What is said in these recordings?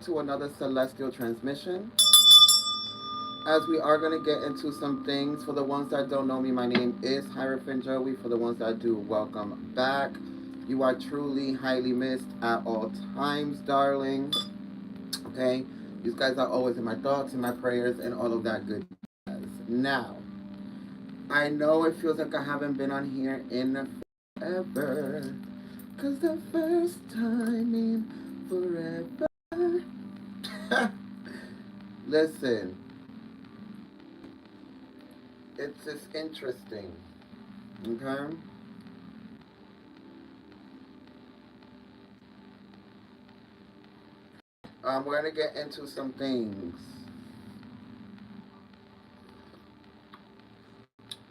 to another celestial transmission. As we are going to get into some things. For the ones that don't know me, my name is Hierophant Joey. For the ones that do, welcome back. You are truly highly missed at all times, darling. Okay? These guys are always in my thoughts and my prayers and all of that good jazz. Now, I know it feels like I haven't been on here in forever. Cause the first time in forever. Listen, it's just interesting. Okay? We're gonna get into some things.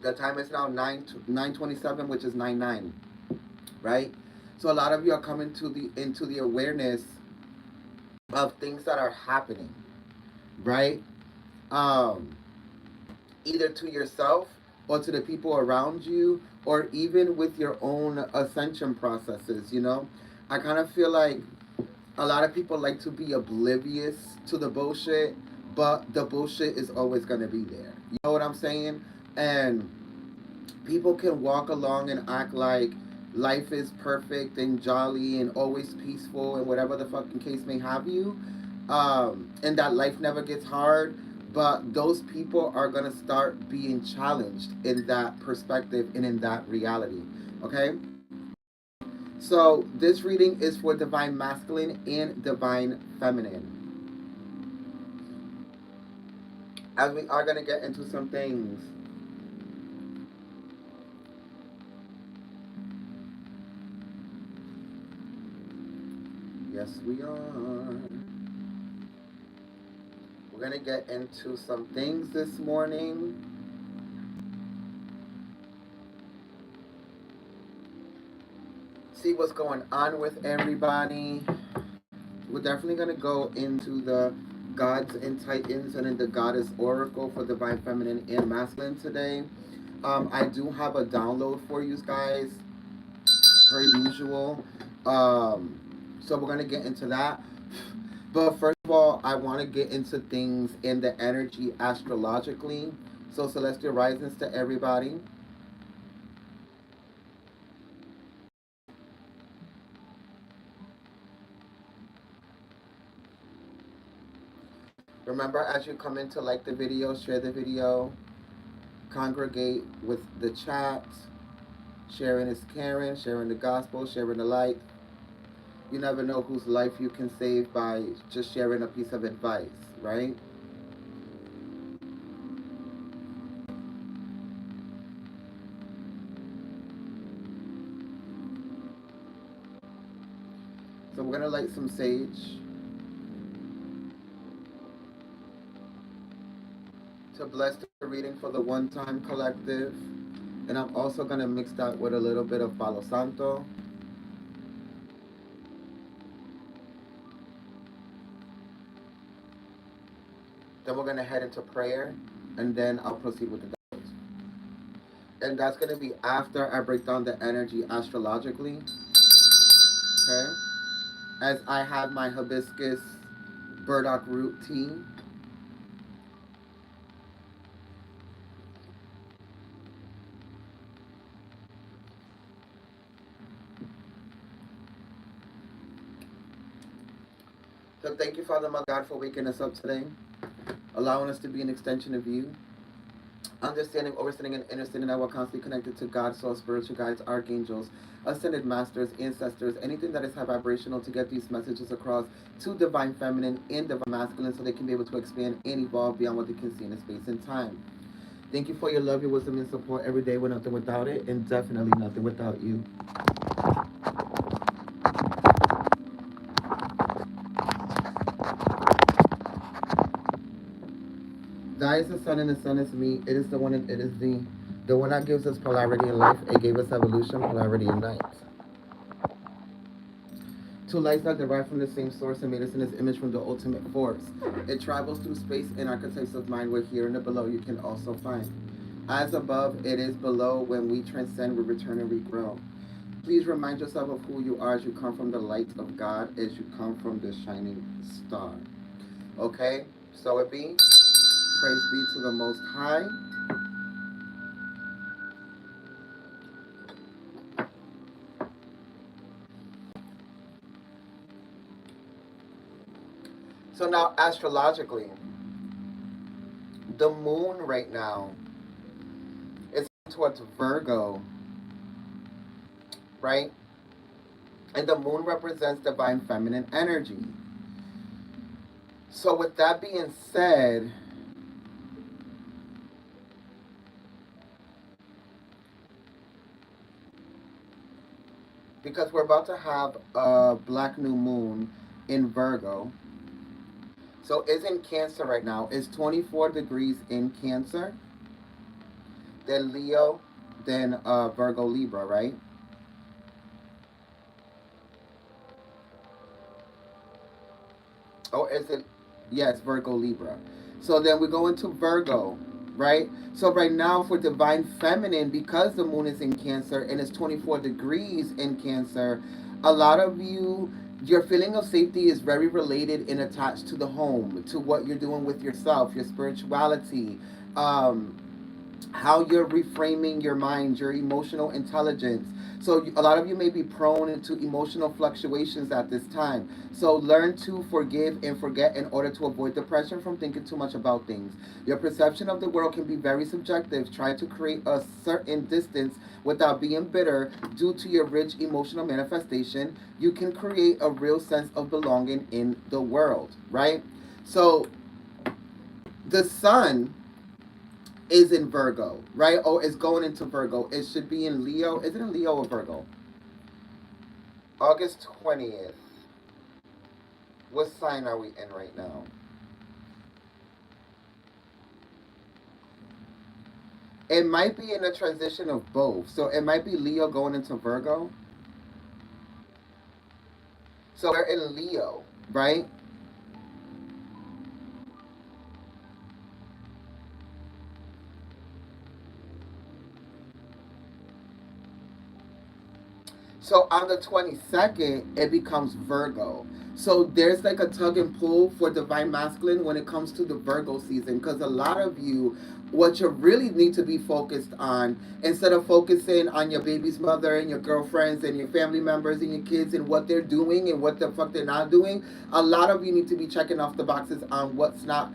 The time is now 9:27, which is 9:9, right? So a lot of you are coming to the into the awareness of things that are happening, right? Um, Either to yourself or to the people around you, or even with your own ascension processes. I kind of feel like a lot of people like to be oblivious to the bullshit, but the bullshit is always going to be there. You know what I'm saying? And people can walk along and act like life is perfect and jolly and always peaceful and whatever the fucking case may have you, and that life never gets hard. But those people are going to start being challenged in that perspective and in that reality. Okay? So this reading is for divine masculine and divine feminine. As we are going to get into some things. Yes, we are. We're going to get into some things this morning. See what's going on with everybody. We're definitely going to go into the gods and titans and in the goddess oracle for divine feminine and masculine today. I do have a download for you guys, per usual. So we're going to get into that. But first of all, I want to get into things in the energy astrologically. So celestial risings to everybody. Remember, as you come in to like the video, share the video, congregate with the chat. Sharing is caring, sharing the gospel, sharing the light. You never know whose life you can save by just sharing a piece of advice, right? So we're going to light some sage to bless the reading for the One Time Collective. And I'm also going to mix that with a little bit of Palo Santo. Then we're going to head into prayer, and then I'll proceed with the downloads. And that's going to be after I break down the energy astrologically. Okay? As I have my hibiscus burdock root tea. So thank you, Father, my God, for waking us up today, allowing us to be an extension of you, understanding, overstanding, and understanding that we're constantly connected to God, soul, spiritual guides, archangels, ascended masters, ancestors, anything that is high vibrational to get these messages across to divine feminine and divine masculine so they can be able to expand and evolve beyond what they can see in space and time. Thank you for your love, your wisdom, and support every day. We're nothing without it, and definitely nothing without you. Thy is the sun, and the sun is me. It is the one, and it is thee. The one that gives us polarity in life. It gave us evolution, polarity in night. Two lights that derive from the same source and made us in His image from the ultimate force. It travels through space and archetypes of mind where here and the below you can also find. As above, it is below. When we transcend, we return and regrow. Please remind yourself of who you are as you come from the light of God, as you come from the shining star. Okay? So it be. Praise be to the Most High. So now, astrologically, the moon right now is towards Virgo, right? And the moon represents divine feminine energy. So, with that being said, because we're about to have a black new moon in Virgo, so it's in Cancer right now. It's 24 degrees in Cancer, then Leo, then Virgo Libra, right? Oh, is it? Yes, Virgo Libra. So then we go into Virgo, right? So right now for divine feminine, because the moon is in Cancer and it's 24 degrees in Cancer, a lot of you, your feeling of safety is very related and attached to the home, to what you're doing with yourself, your spirituality, um, how you're reframing your mind, your emotional intelligence. So a lot of you may be prone into emotional fluctuations at this time. So learn to forgive and forget in order to avoid depression from thinking too much about things. Your perception of the world can be very subjective. Try to create a certain distance without being bitter due to your rich emotional manifestation. You can create a real sense of belonging in the world, right? So the sun is in Virgo, right? Or is going into Virgo. It should be in Leo. Is it in Leo or Virgo? August 20th. What sign are we in right now? It might be in a transition of both. So it might be Leo going into Virgo. So we're in Leo, right? So on the 22nd, it becomes Virgo. So there's like a tug and pull for divine masculine when it comes to the Virgo season. Because a lot of you, what you really need to be focused on, instead of focusing on your baby's mother and your girlfriends and your family members and your kids and what they're doing and what the fuck they're not doing, a lot of you need to be checking off the boxes on what's not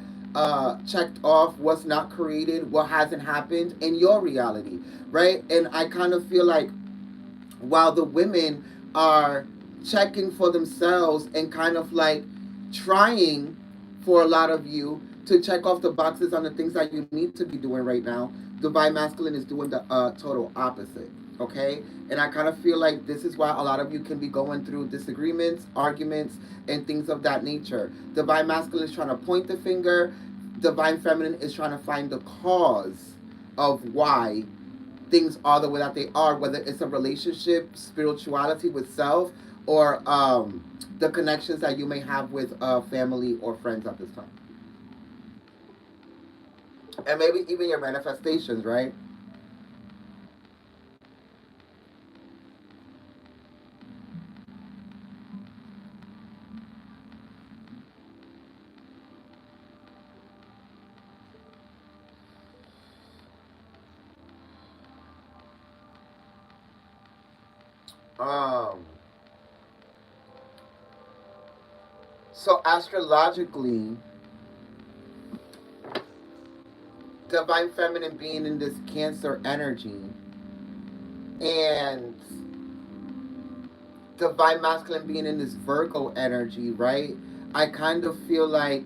checked off, what's not created, what hasn't happened in your reality, right? And I kind of feel like while the women are checking for themselves and kind of like trying for a lot of you to check off the boxes on the things that you need to be doing right now, divine masculine is doing the total opposite. Okay, and I kind of feel like this is why a lot of you can be going through disagreements, arguments, and things of that nature. Divine masculine is trying to point the finger, divine feminine is trying to find the cause of why things are the way that they are, whether it's a relationship, spirituality with self, or the connections that you may have with family or friends at this time. And maybe even your manifestations, right? Um, so astrologically, divine feminine being in this Cancer energy and divine masculine being in this Virgo energy, right? I kind of feel like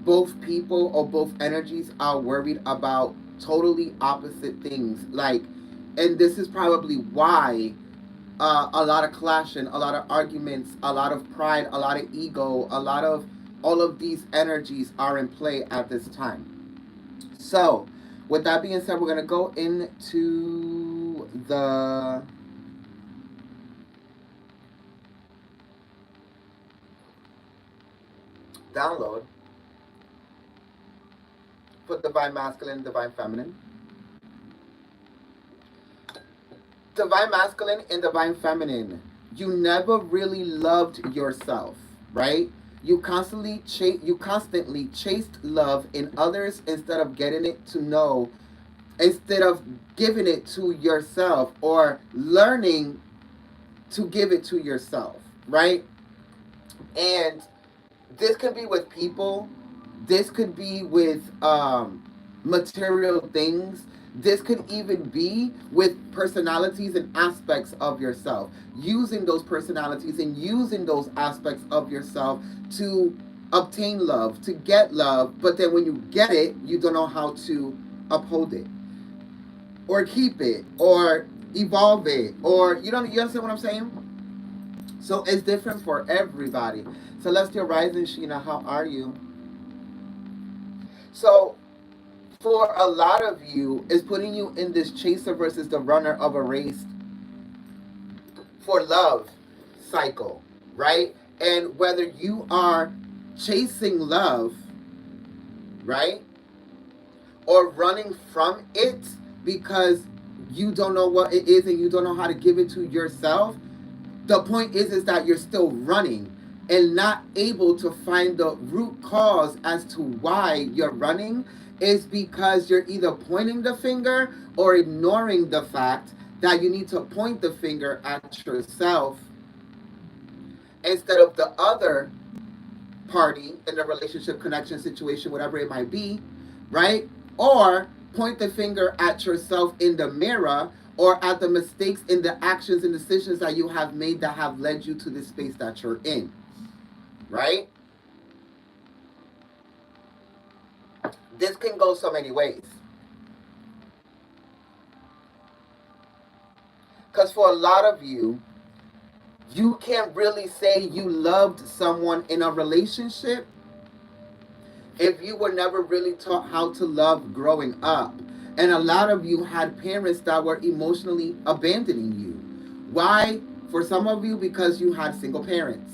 both people or both energies are worried about totally opposite things. Like, and this is probably why a lot of clashing, a lot of arguments, a lot of pride, a lot of ego, a lot of all of these energies are in play at this time. So, with that being said, we're gonna go into the download for divine masculine, divine feminine. Divine masculine and divine feminine, you never really loved yourself, right? You constantly chased love in others instead of getting it to know, instead of giving it to yourself or learning to give it to yourself, right? And this could be with people, this could be with material things, this could even be with personalities and aspects of yourself, using those personalities and using those aspects of yourself to obtain love, to get love, but then when you get it, you don't know how to uphold it or keep it or evolve it, or you understand what I'm saying? So it's different for everybody. Celestial Rising, Sheena, how are you? So for a lot of you, is putting you in this chaser versus the runner of a race for love cycle, right? And whether you are chasing love, right, or running from it because you don't know what it is and you don't know how to give it to yourself, the point is that you're still running and not able to find the root cause as to why you're running, is because you're either pointing the finger or ignoring the fact that you need to point the finger at yourself instead of the other party in the relationship, connection, situation, whatever it might be, right? Or point the finger at yourself in the mirror, or at the mistakes in the actions and decisions that you have made that have led you to this space that you're in, right? This can go so many ways. Because for a lot of you, you can't really say you loved someone in a relationship if you were never really taught how to love growing up. And a lot of you had parents that were emotionally abandoning you. Why? For some of you, because you had single parents,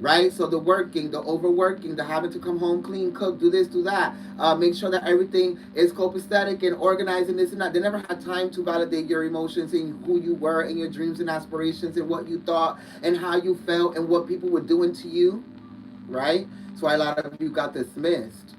right? So the working, the overworking, the having to come home, clean, cook, do this, do that, make sure that everything is copacetic and organized and this and that. They never had time to validate your emotions and who you were and your dreams and aspirations and what you thought and how you felt and what people were doing to you, right? So a lot of you got dismissed,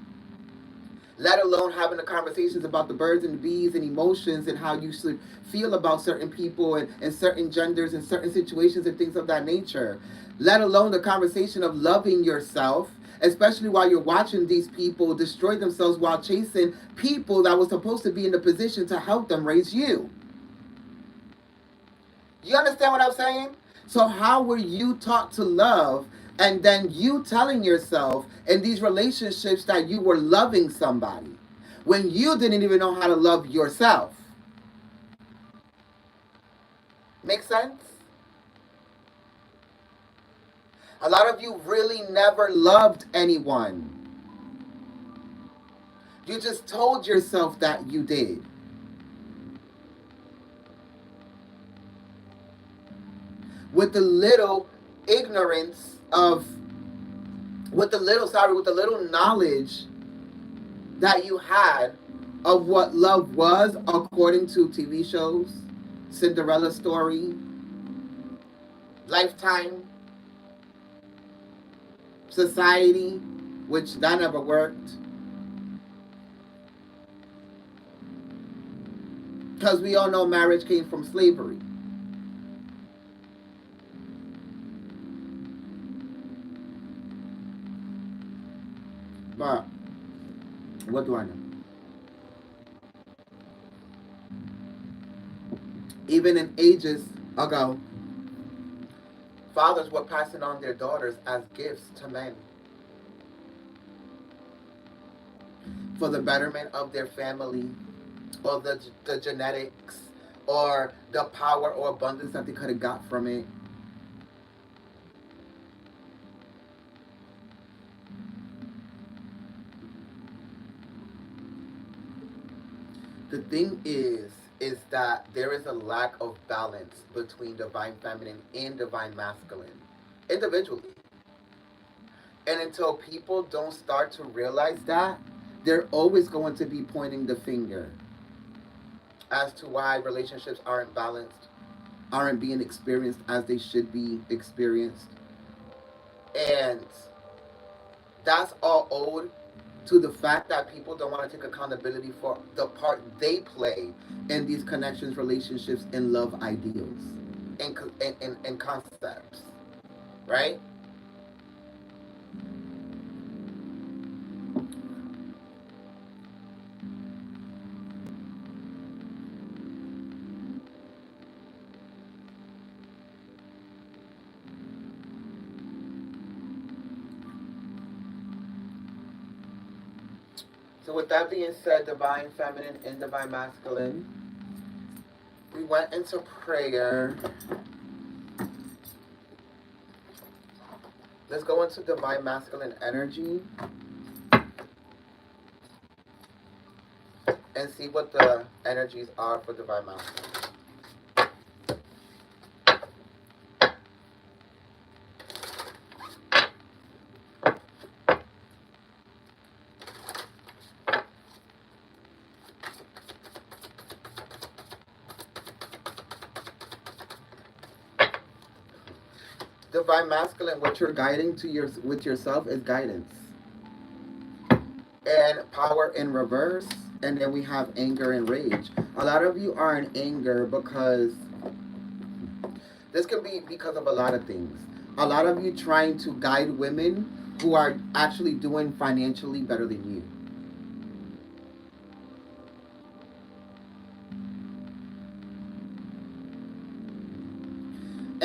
let alone having the conversations about the birds and the bees and emotions and how you should feel about certain people and certain genders and certain situations and things of that nature. Let alone the conversation of loving yourself, especially while you're watching these people destroy themselves while chasing people that were supposed to be in the position to help them raise you. You understand what I'm saying? So how were you taught to love, and then you telling yourself in these relationships that you were loving somebody when you didn't even know how to love yourself? Make sense? A lot of you really never loved anyone. You just told yourself that you did. With the little ignorance of, with the little knowledge that you had of what love was according to TV shows, Cinderella story, Lifetime, Society, which that never worked. Because we all know marriage came from slavery. But what do I know? Even in ages ago, fathers were passing on their daughters as gifts to men for the betterment of their family, or the genetics, or the power or abundance that they could have got from it. The thing is that there is a lack of balance between divine feminine and divine masculine individually. And until people don't start to realize that, they're always going to be pointing the finger as to why relationships aren't balanced, aren't being experienced as they should be experienced. And that's all owed to the fact that people don't want to take accountability for the part they play in these connections, relationships, and love ideals and concepts, right? So, with that being said, divine feminine and divine masculine, we went into prayer. Let's go into divine masculine energy and see what the energies are for divine masculine. Divine masculine, what you're guiding to your with yourself is guidance. And power in reverse, and then we have anger and rage. A lot of you are in anger because this can be because of a lot of things. A lot of you trying to guide women who are actually doing financially better than you.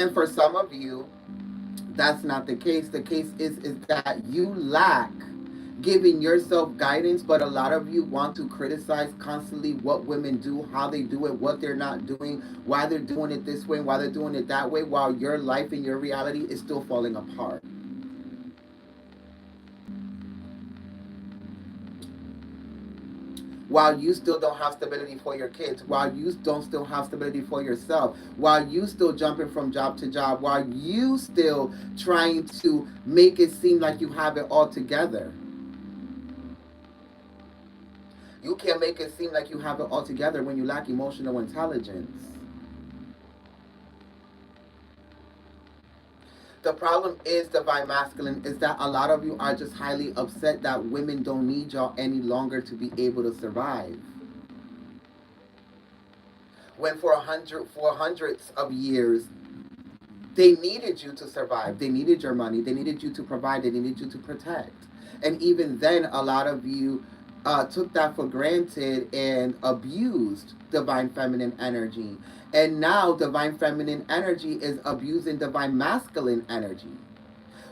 And for some of you, that's not the case. The case is that you lack giving yourself guidance, but a lot of you want to criticize constantly what women do, how they do it, what they're not doing, why they're doing it this way, why they're doing it that way, while your life and your reality is still falling apart. While you still don't have stability for your kids, while you don't still have stability for yourself, while you still jumping from job to job, while you still trying to make it seem like you have it all together. You can't make it seem like you have it all together when you lack emotional intelligence. The problem is, divine masculine, is that a lot of you are just highly upset that women don't need y'all any longer to be able to survive. When for hundreds of years, they needed you to survive. They needed your money. They needed you to provide. They needed you to protect. And even then, a lot of you took that for granted and abused divine feminine energy. And now, divine feminine energy is abusing divine masculine energy.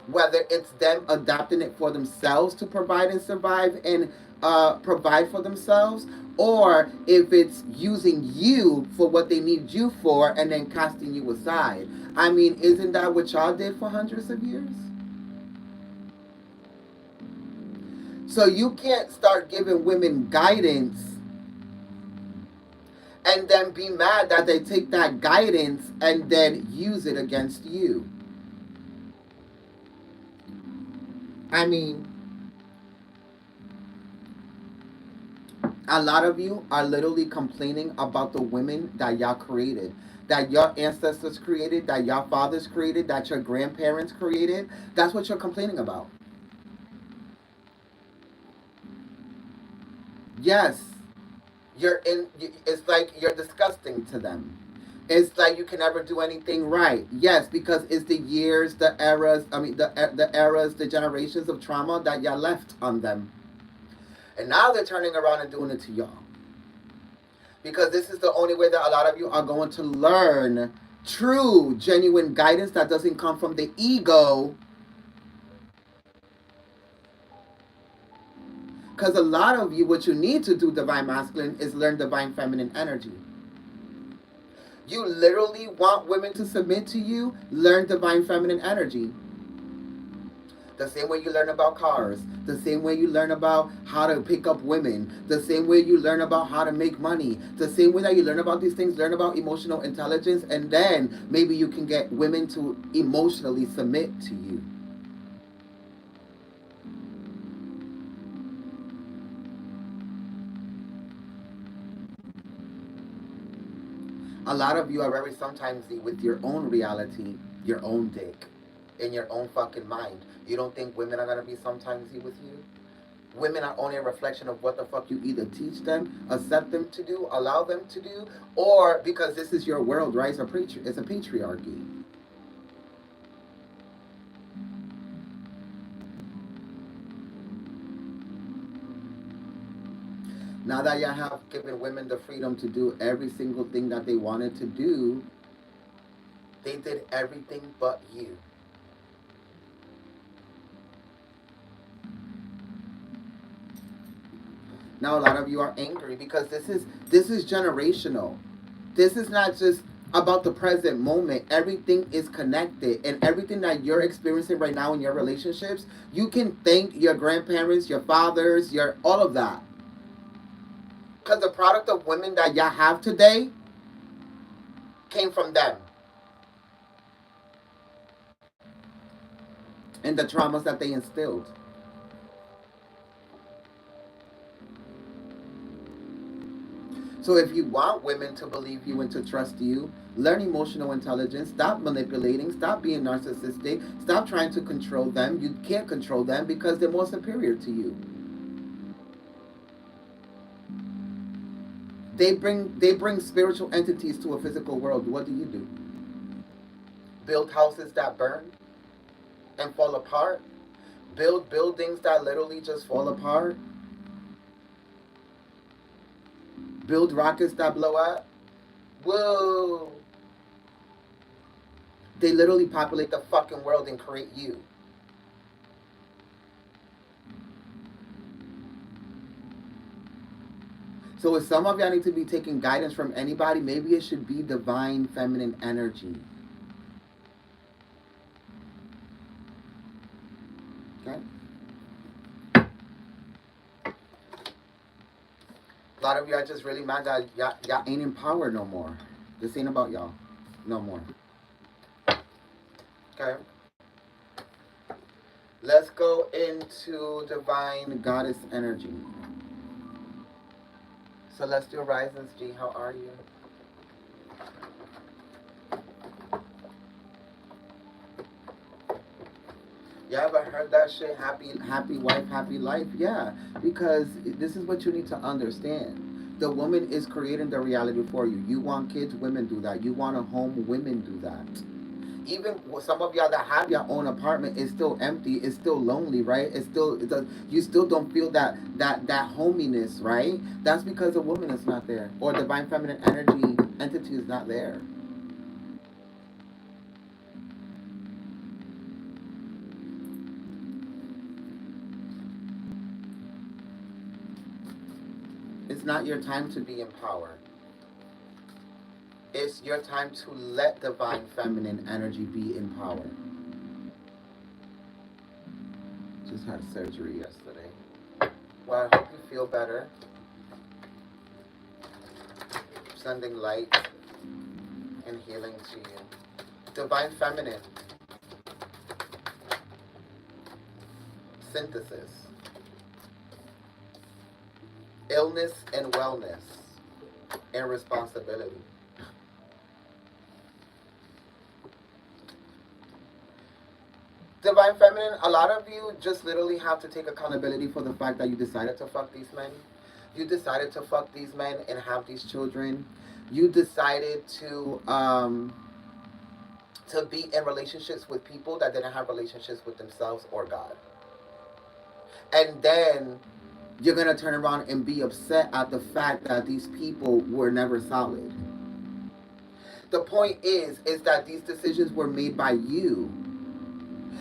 Whether it's them adapting it for themselves to provide and survive and provide for themselves, or if it's using you for what they need you for and then casting you aside. I mean, isn't that what y'all did for hundreds of years? So you can't start giving women guidance and then be mad that they take that guidance and then use it against you. I mean, a lot of you are literally complaining about the women that y'all created, that your ancestors created, that your fathers created, that your grandparents created. That's what you're complaining about. Yes, you're in. It's like you're disgusting to them. It's like you can never do anything right. Yes, because it's the years, the eras. I mean, the eras, the generations of trauma that y'all left on them, and now they're turning around and doing it to y'all. Because this is the only way that a lot of you are going to learn true, genuine guidance that doesn't come from the ego. Because a lot of you, what you need to do, divine masculine, is learn divine feminine energy. You literally want women to submit to you, learn divine feminine energy. The same way you learn about cars, the same way you learn about how to pick up women, the same way you learn about how to make money, the same way that you learn about these things, learn about emotional intelligence, and then maybe you can get women to emotionally submit to you. A lot of you are very sometimes with your own reality, your own dick, in your own fucking mind. You don't think women are gonna be sometimes with you? Women are only a reflection of what the fuck you either teach them, accept them to do, allow them to do, or because this is your world, right? It's a patriarchy. Now that you have given women the freedom to do every single thing that they wanted to do, they did everything but you. Now a lot of you are angry because this is generational. This is not just about the present moment. Everything is connected, and everything that you're experiencing right now in your relationships, you can thank your grandparents, your fathers, your all of that. Because the product of women that y'all have today came from them and the traumas that they instilled. So if you want women to believe you and to trust you, learn emotional intelligence, stop manipulating, stop being narcissistic, stop trying to control them. You can't control them because they're more superior to you. They bring spiritual entities to a physical world. What do? Build houses that burn and fall apart. Build buildings that literally just fall apart. Build rockets that blow up. Whoa. They literally populate the fucking world and create you. So if some of y'all need to be taking guidance from anybody, maybe it should be divine feminine energy. Okay? A lot of y'all just really mad that y'all ain't in power no more. This ain't about y'all no more. Okay? Let's go into divine goddess energy. Celestial Risings, G, how are you? You ever heard that shit? Happy wife, happy life? Yeah, because this is what you need to understand. The woman is creating the reality for you. You want kids, women do that. You want a home, women do that. Even some of y'all that have your own apartment is still empty. It's still lonely, right? You still don't feel that hominess, right? That's because a woman is not there, or divine feminine energy entity is not there. It's not your time to be empowered. It's your time to let divine feminine energy be in power. Just had surgery yesterday. Well, I hope you feel better. Sending light and healing to you. Divine feminine. Synthesis. Illness and wellness. And responsibility. Divine feminine, a lot of you just literally have to take accountability for the fact that you decided to fuck these men. You decided to fuck these men and have these children. You decided to be in relationships with people that didn't have relationships with themselves or God. And then you're gonna turn around and be upset at the fact that these people were never solid. The point is that these decisions were made by you.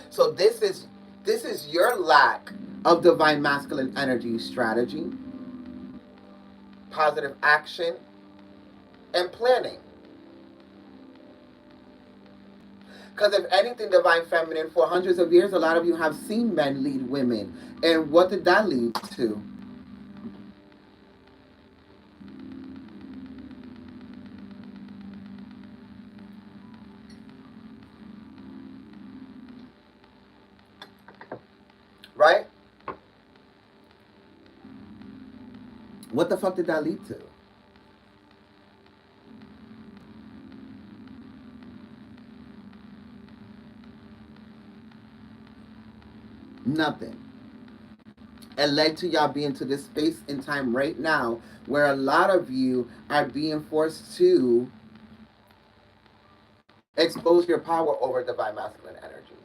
So this is your lack of divine masculine energy strategy, positive action, and planning. Because if anything, divine feminine, for hundreds of years, a lot of you have seen men lead women. And what did that lead to? Right? What the fuck did that lead to? Nothing. It led to y'all being to this space in time right now where a lot of you are being forced to expose your power over divine masculine energy.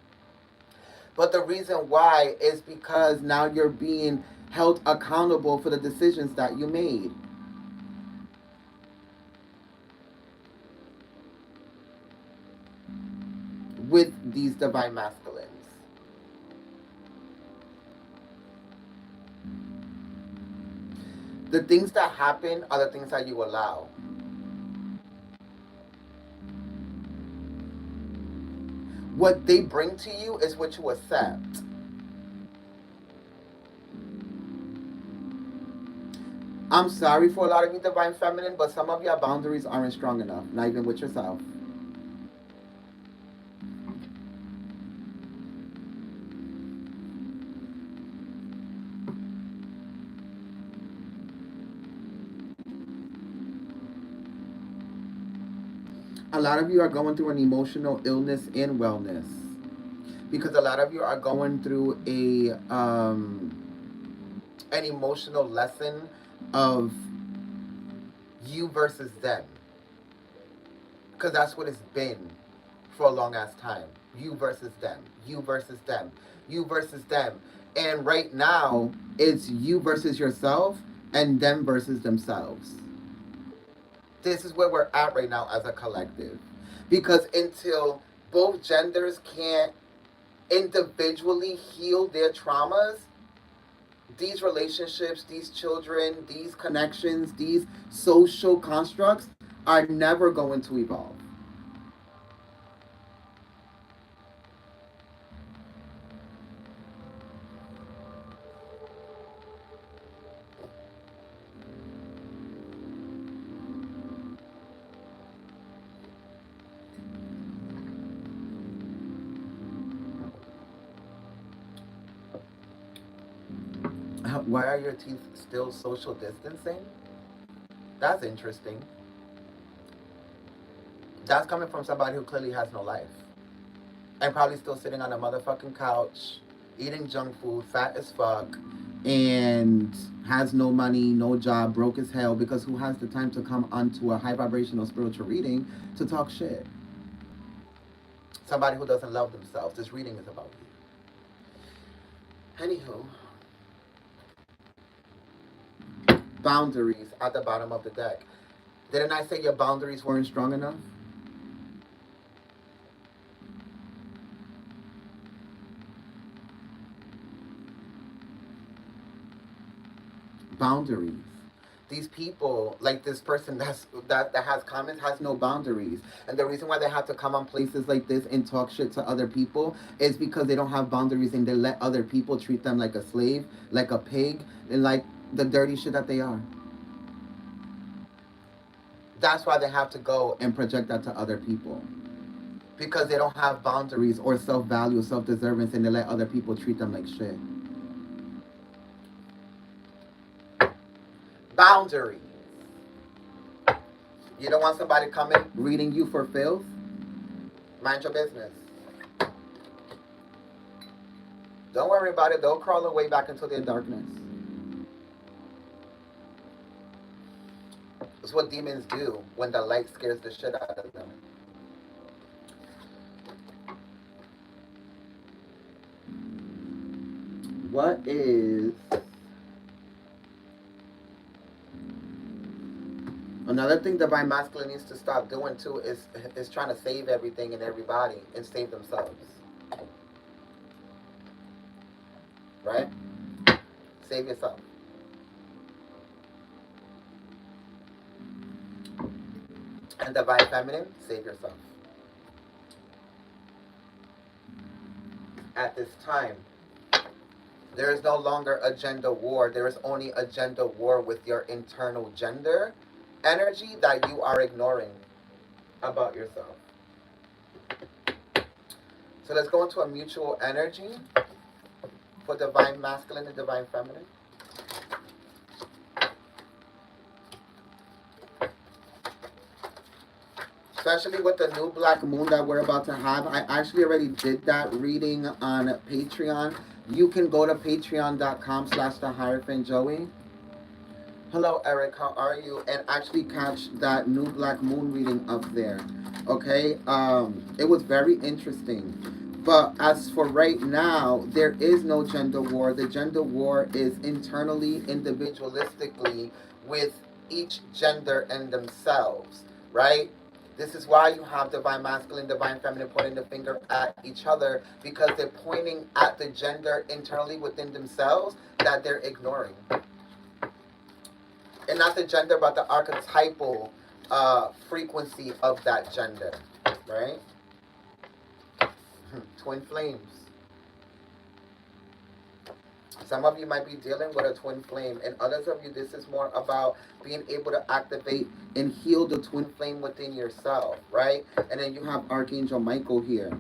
But the reason why is because now you're being held accountable for the decisions that you made. With these divine masculines. The things that happen are the things that you allow. What they bring to you is what you accept. I'm sorry for a lot of you divine feminine, but some of your boundaries aren't strong enough, not even with yourself. A lot of you are going through an emotional illness and wellness because a lot of you are going through an emotional lesson of you versus them, because that's what it's been for a long ass time. You versus them, you versus them, you versus them, and right now it's you versus yourself and them versus themselves. This is where we're at right now as a collective, because until both genders can't individually heal their traumas, these relationships, these children, these connections, these social constructs are never going to evolve. Why are your teeth still social distancing? That's interesting. That's coming from somebody who clearly has no life. And probably still sitting on a motherfucking couch, eating junk food, fat as fuck, and has no money, no job, broke as hell, because who has the time to come onto a high vibrational spiritual reading to talk shit? Somebody who doesn't love themselves. This reading is about you. Anywho, boundaries at the bottom of the deck. Didn't I say your boundaries weren't strong enough? Boundaries. These people, like this person that has comments, has no boundaries. And the reason why they have to come on places like this and talk shit to other people is because they don't have boundaries and they let other people treat them like a slave, like a pig, and like the dirty shit that they are. That's why they have to go and project that to other people. Because they don't have boundaries or self value, self deservance, and they let other people treat them like shit. Boundaries. You don't want somebody coming reading you for filth? Mind your business. Don't worry about it. They'll crawl away back into their darkness. It's what demons do when the light scares the shit out of them. What is another thing divine masculine needs to stop doing too is trying to save everything and everybody and save themselves. Right? Save yourself. And divine feminine, save yourself. At this time, there is no longer a gender war. There is only a gender war with your internal gender energy that you are ignoring about yourself. So let's go into a mutual energy for divine masculine and divine feminine. Especially with the new black moon that we're about to have. I actually already did that reading on Patreon, You can go to patreon.com/the Hierophant Joey. Hello, Eric. How are you? And actually catch that new Black Moon reading up there. Okay. It was very interesting. But as for right now, there is no gender war. The gender war is internally, individualistically, with each gender and themselves, right? This is why you have divine masculine, divine feminine pointing the finger at each other, because they're pointing at the gender internally within themselves that they're ignoring. And not the gender, but the archetypal frequency of that gender, right? Twin flames. Some of you might be dealing with a twin flame, and others of you, this is more about being able to activate and heal the twin flame within yourself, right? And then you have Archangel Michael here.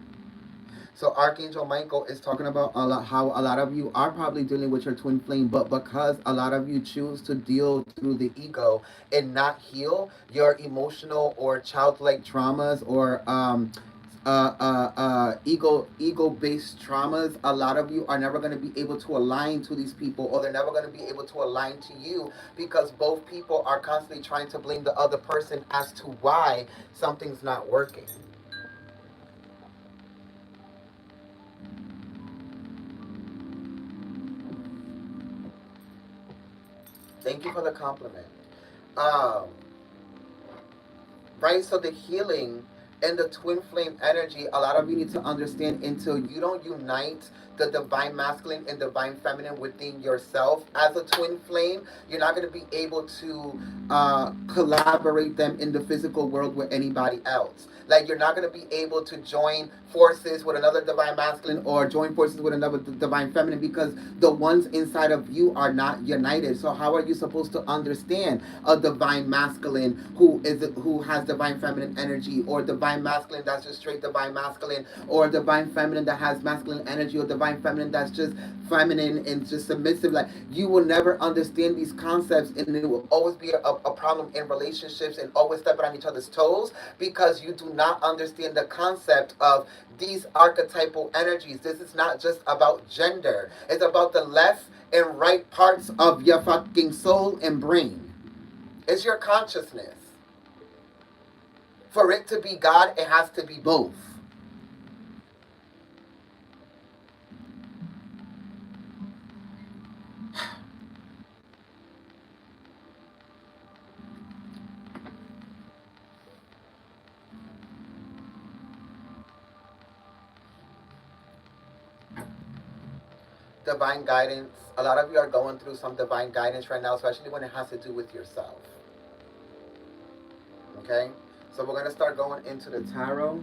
So Archangel Michael is talking about how a lot of you are probably dealing with your twin flame, but because a lot of you choose to deal through the ego and not heal your emotional or childlike traumas or ego based traumas, a lot of you are never going to be able to align to these people, or they're never going to be able to align to you, because both people are constantly trying to blame the other person as to why something's not working. Thank you for the compliment. Um, right? So the healing and the twin flame energy, a lot of you need to understand, until you don't unite the divine masculine and divine feminine within yourself as a twin flame, you're not going to be able to collaborate them in the physical world with anybody else. Like, you're not going to be able to join forces with another divine masculine or join forces with another divine feminine, because the ones inside of you are not united. So how are you supposed to understand a divine masculine who has divine feminine energy, or divine masculine that's just straight divine masculine, or divine feminine that has masculine energy, or divine feminine that's just feminine and just submissive? Like, you will never understand these concepts, and it will always be a problem in relationships, and always stepping on each other's toes, because you do not understand the concept of these archetypal energies. This is not just about gender. It's about the left and right parts of your fucking soul and brain. It's your consciousness. For it to be God, it has to be both. Divine guidance. A lot of you are going through some divine guidance right now, especially when it has to do with yourself. Okay? So we're going to start going into the tarot.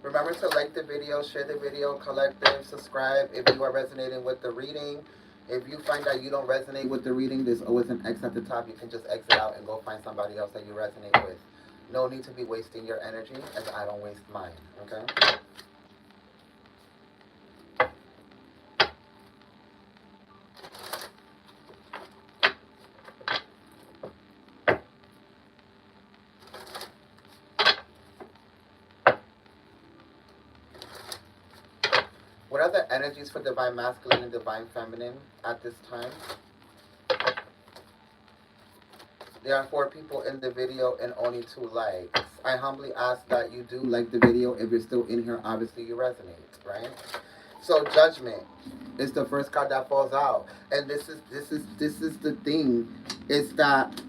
Remember to like the video, share the video, collective, subscribe if you are resonating with the reading. If you find that you don't resonate with the reading, there's always an X at the top. You can just exit out and go find somebody else that you resonate with. No need to be wasting your energy, as I don't waste mine, okay? What are the energies for divine masculine and divine feminine at this time? There are 4 people in the video and only 2 likes. I humbly ask that you do like the video. If you're still in here, obviously you resonate, right? So Judgment is the first card that falls out, and this is the thing, is that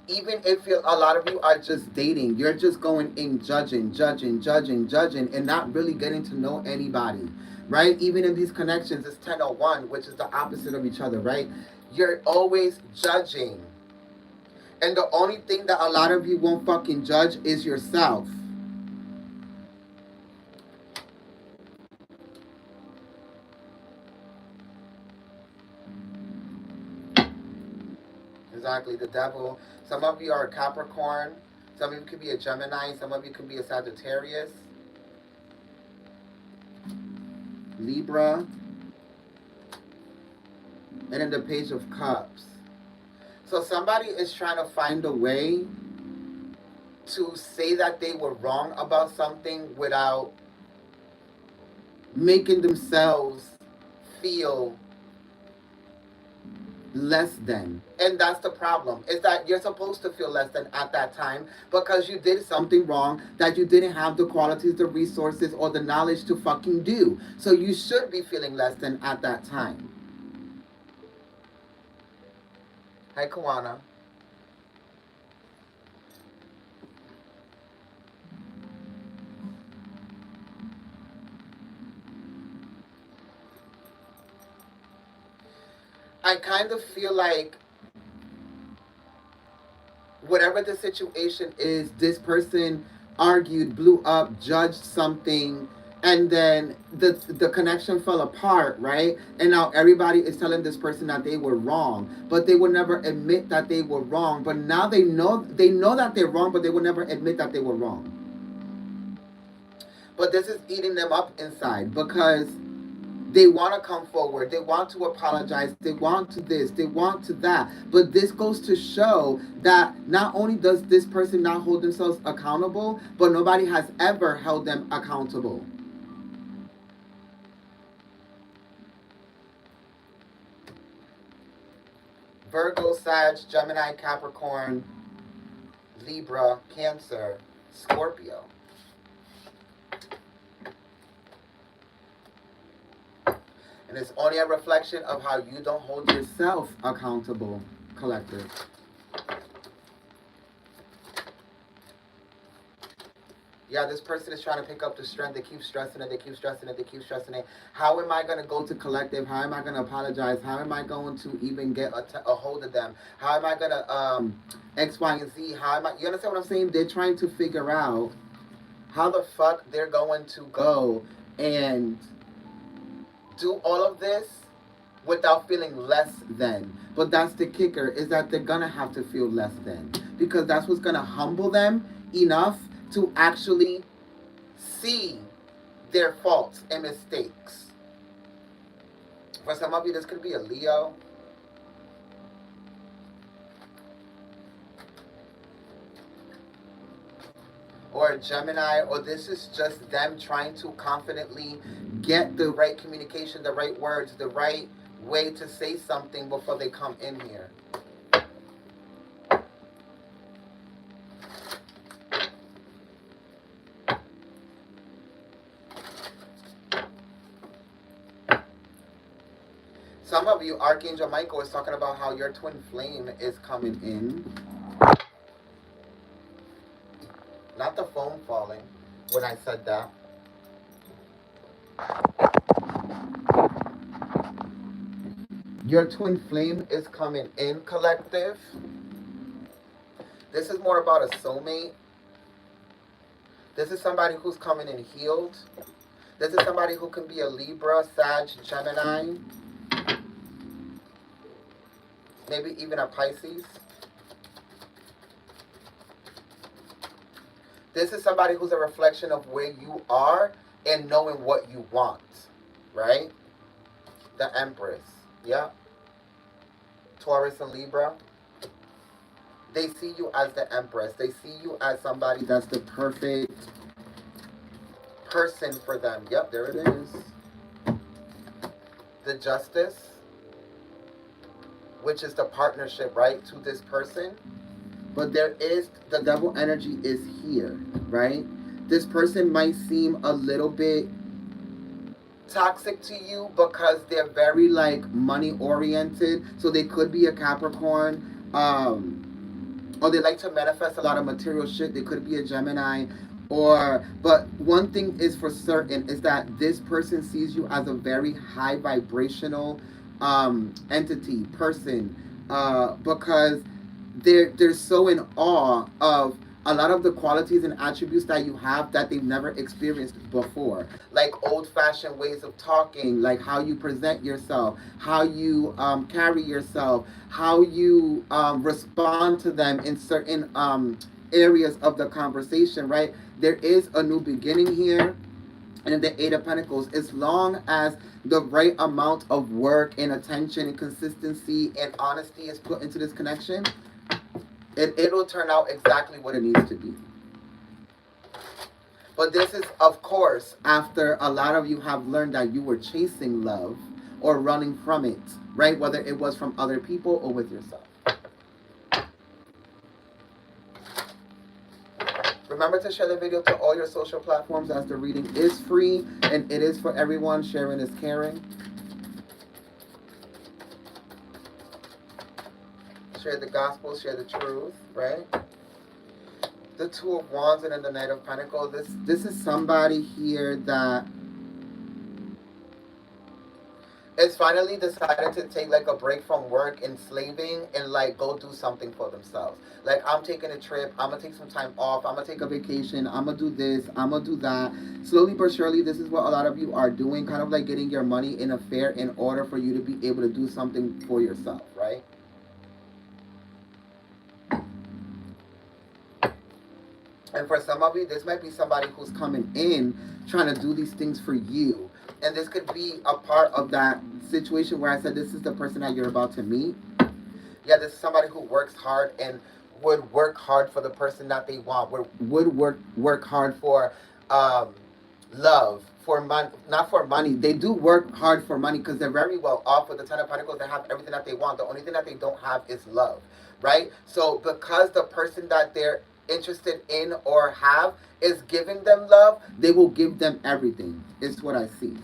even if a lot of you are just dating, you're just going in judging, and not really getting to know anybody, right? Even in these connections, it's 1001, which is the opposite of each other, right? You're always judging. And the only thing that a lot of you won't fucking judge is yourself. Exactly, the devil. Some of you are Capricorn. Some of you could be a Gemini. Some of you could be a Sagittarius, Libra, and then the Page of Cups. So somebody is trying to find a way to say that they were wrong about something without making themselves feel less than. And that's the problem, is that you're supposed to feel less than at that time because you did something wrong that you didn't have the qualities, the resources, or the knowledge to fucking do. So you should be feeling less than at that time. Hi, Kawana. I kind of feel like whatever the situation is, this person argued, blew up, judged something, and then the connection fell apart, right? And now everybody is telling this person that they were wrong, but they would never admit that they were wrong. But now they know that they're wrong, but they will never admit that they were wrong. But this is eating them up inside because they want to come forward. They want to apologize. They want to this. They want to that. But this goes to show that not only does this person not hold themselves accountable, but nobody has ever held them accountable. Virgo, Sag, Gemini, Capricorn, Libra, Cancer, Scorpio. And it's only a reflection of how you don't hold yourself accountable, collective. Yeah, this person is trying to pick up the strength. They keep stressing it. They keep stressing it. They keep stressing it. How am I going to go to collective? How am I going to apologize? How am I going to even get a hold of them? How am I going to X, Y, and Z? How am I? You understand what I'm saying? They're trying to figure out how the fuck they're going to go and do all of this without feeling less than. But that's the kicker, is that they're gonna have to feel less than, because that's what's gonna humble them enough to actually see their faults and mistakes. For some of you, this could be a Leo. Or a Gemini, or this is just them trying to confidently get the right communication, the right words, the right way to say something before they come in here. Some of you, Archangel Michael is talking about how your twin flame is coming in. Not the phone falling when I said that. Your twin flame is coming in, collective. This is more about a soulmate. This is somebody who's coming in healed. This is somebody who can be a Libra, Sag, Gemini. Maybe even a Pisces. This is somebody who's a reflection of where you are and knowing what you want, right? The Empress, yeah. Taurus and Libra. They see you as the Empress. They see you as somebody that's the perfect person for them. Yep, there it is. The Justice, which is the partnership, right, to this person. But there is, the devil energy is here, right? This person might seem a little bit toxic to you because they're very, like, money oriented. So they could be a Capricorn, or they like to manifest a lot of material shit. They could be a Gemini, but one thing is for certain, is that this person sees you as a very high vibrational entity, person, because they're so in awe of a lot of the qualities and attributes that you have that they've never experienced before. Like old-fashioned ways of talking, like how you present yourself, how you carry yourself, how you respond to them in certain areas of the conversation, right? There is a new beginning here. And the Eight of Pentacles, as long as the right amount of work and attention and consistency and honesty is put into this connection, it'll turn out exactly what it needs to be. But this is, of course, after a lot of you have learned that you were chasing love or running from it, right? Whether it was from other people or with yourself. Remember to share the video to all your social platforms, as the reading is free and it is for everyone. Sharing is caring. Share the gospel, share the truth, right? The Two of Wands and then the Knight of Pentacles. This is somebody here that is finally decided to take like a break from work and slaving and like go do something for themselves. Like, I'm taking a trip, I'm gonna take some time off, I'm gonna take a vacation, I'm gonna do this, I'm gonna do that. Slowly but surely, this is what a lot of you are doing, kind of like getting your money in a fair in order for you to be able to do something for yourself, right? And for some of you, this might be somebody who's coming in trying to do these things for you. And this could be a part of that situation where I said this is the person that you're about to meet. Yeah, this is somebody who works hard and would work hard for the person that they want. Would work hard for love, for money, not for money. They do work hard for money because they're very well off with the Ten of Pentacles. They have everything that they want. The only thing that they don't have is love, right? So because the person that they're interested in or have is giving them love, they will give them everything, is what I see.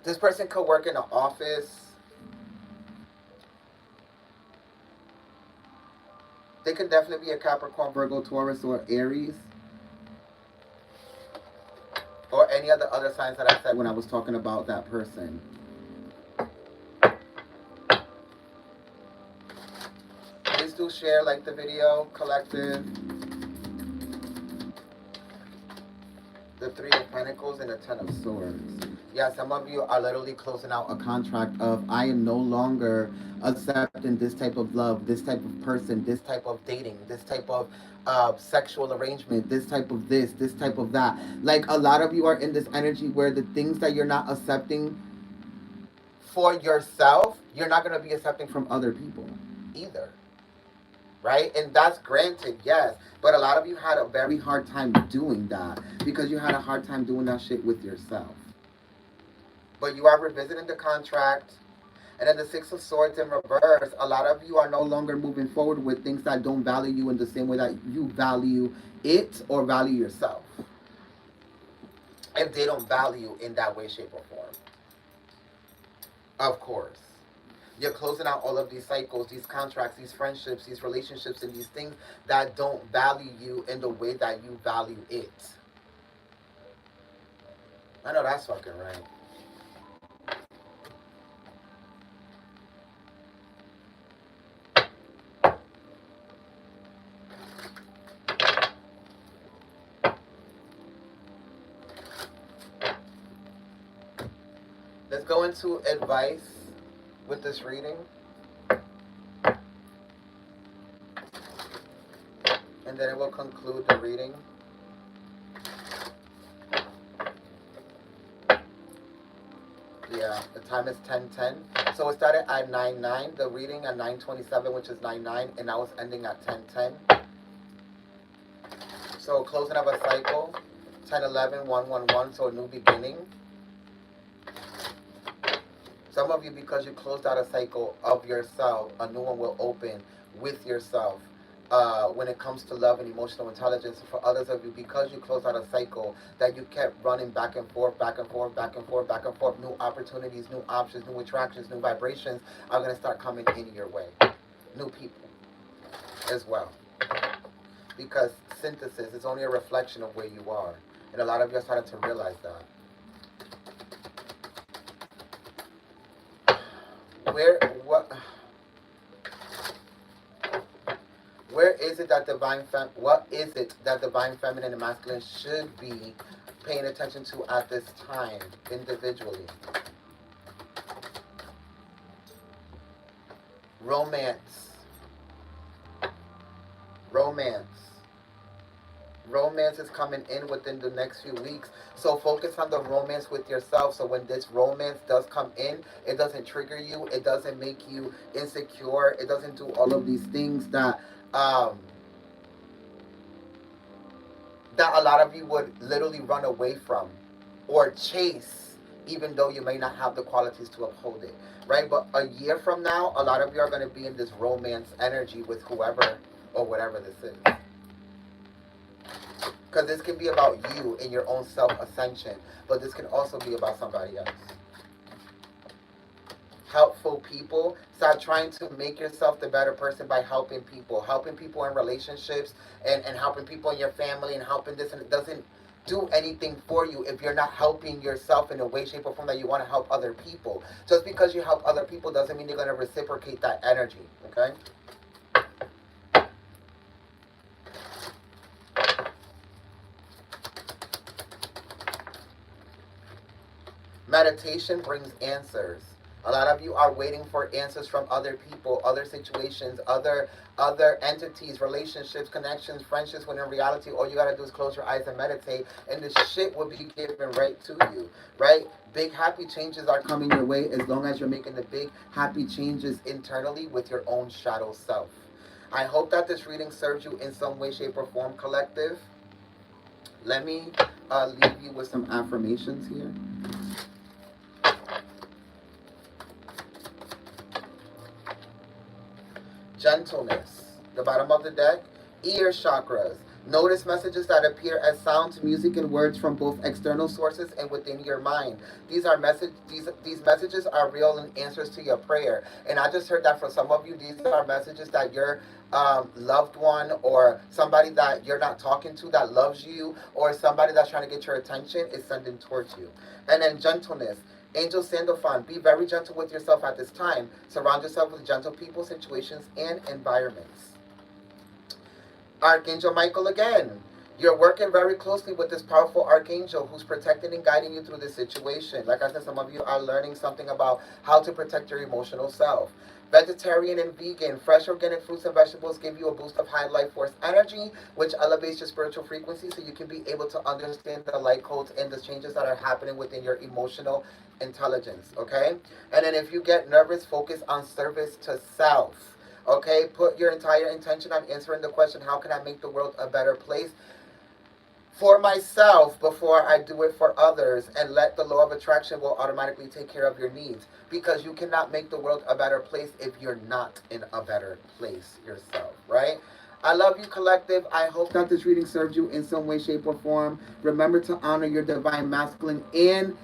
This person could work in an office. They could definitely be a Capricorn, Virgo, Taurus, or Aries. Or any of the other signs that I said when I was talking about that person. Please do share, like the video, collective. The Three of Pentacles and the Ten of Swords. Yeah, some of you are literally closing out a contract of, I am no longer accepting this type of love, this type of person, this type of dating, this type of sexual arrangement, this type of this type of that. Like, a lot of you are in this energy where the things that you're not accepting for yourself, you're not going to be accepting from other people either. Right? And that's granted, yes. But a lot of you had a very hard time doing that because you had a hard time doing that shit with yourself. But you are revisiting the contract. And then the Six of Swords in reverse, a lot of you are no longer moving forward with things that don't value you in the same way that you value it or value yourself. If they don't value in that way, shape, or form. Of course. You're closing out all of these cycles, these contracts, these friendships, these relationships, and these things that don't value you in the way that you value it. I know that's fucking right. Let's go into advice with this reading. And then it will conclude the reading. Yeah, the time is 10:10. So it started at 9:09, the reading at 9:27, which is 9:09, and now it's ending at 10:10. So closing of a cycle, 10:11, 1:11, so a new beginning. Some of you, because you closed out a cycle of yourself, a new one will open with yourself. When it comes to love and emotional intelligence. For others of you, because you closed out a cycle that you kept running back and forth, back and forth, back and forth, back and forth, new opportunities, new options, new attractions, new vibrations are going to start coming in your way. New people as well. Because synthesis is only a reflection of where you are. And a lot of you are starting to realize that. Where is it that what is it that divine feminine and masculine should be paying attention to at this time individually? Romance. Romance. Romance is coming in within the next few weeks. So focus on the romance with yourself. So when this romance does come in, it doesn't trigger you. It doesn't make you insecure. It doesn't do all of these things um, that a lot of you would literally run away from or chase, even though you may not have the qualities to uphold it, right? But a year from now, a lot of you are going to be in this romance energy with whoever or whatever this is. Because this can be about you and your own self-ascension, but this can also be about somebody else. Helpful people. Start trying to make yourself the better person by helping people in relationships, and helping people in your family, and helping this, and it doesn't do anything for you if you're not helping yourself in a way, shape, or form that you want to help other people. Just because you help other people doesn't mean you're going to reciprocate that energy, okay? Meditation brings answers. A lot of you are waiting for answers from other people, other situations, other entities, relationships, connections, friendships, when in reality all you gotta do is close your eyes and meditate, and this shit will be given right to you, right? Big happy changes are coming your way as long as you're making the big happy changes internally with your own shadow self. I hope that this reading serves you in some way, shape, or form, collective. Let me leave you with some affirmations here. Gentleness. The bottom of the deck. Ear chakras. Notice messages that appear as sounds, music, and words from both external sources and within your mind. These messages are real and answers to your prayer. And I just heard that for some of you, these are messages that your loved one or somebody that you're not talking to that loves you, or somebody that's trying to get your attention, is sending towards you. And then gentleness. Angel Sandalphon, be very gentle with yourself at this time. Surround yourself with gentle people, situations, and environments. Archangel Michael again. You're working very closely with this powerful archangel who's protecting and guiding you through this situation. Like I said, some of you are learning something about how to protect your emotional self. Vegetarian and vegan, fresh organic fruits and vegetables give you a boost of high life force energy, which elevates your spiritual frequency so you can be able to understand the light codes and the changes that are happening within your emotional intelligence, okay? And then if you get nervous, focus on service to self. Okay, put your entire intention on answering the question, how can I make the world a better place for myself before I do it for others, and let the law of attraction will automatically take care of your needs, because you cannot make the world a better place if you're not in a better place yourself, right? I love you, collective. I hope that this reading served you in some way, shape, or form. Remember to honor your divine masculine and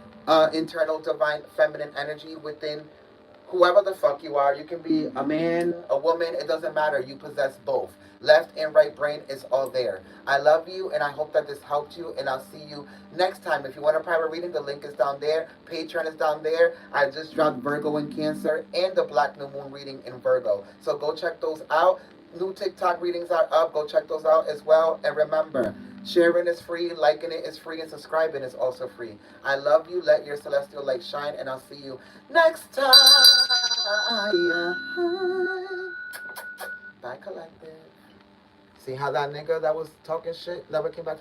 internal divine feminine energy within whoever the fuck you are. You can be a man, a woman, it doesn't matter. You possess both. Left and right brain is all there. I love you, and I hope that this helped you, and I'll see you next time. If you want a private reading, the link is down there. Patreon is down there. I just dropped Virgo and Cancer and the Black New Moon reading in Virgo. So go check those out. New TikTok readings are up. Go check those out as well. And remember, sharing is free, liking it is free, and subscribing is also free. I love you. Let your celestial light shine, and I'll see you next time. Bye, collective. See how that nigga that was talking shit never came back to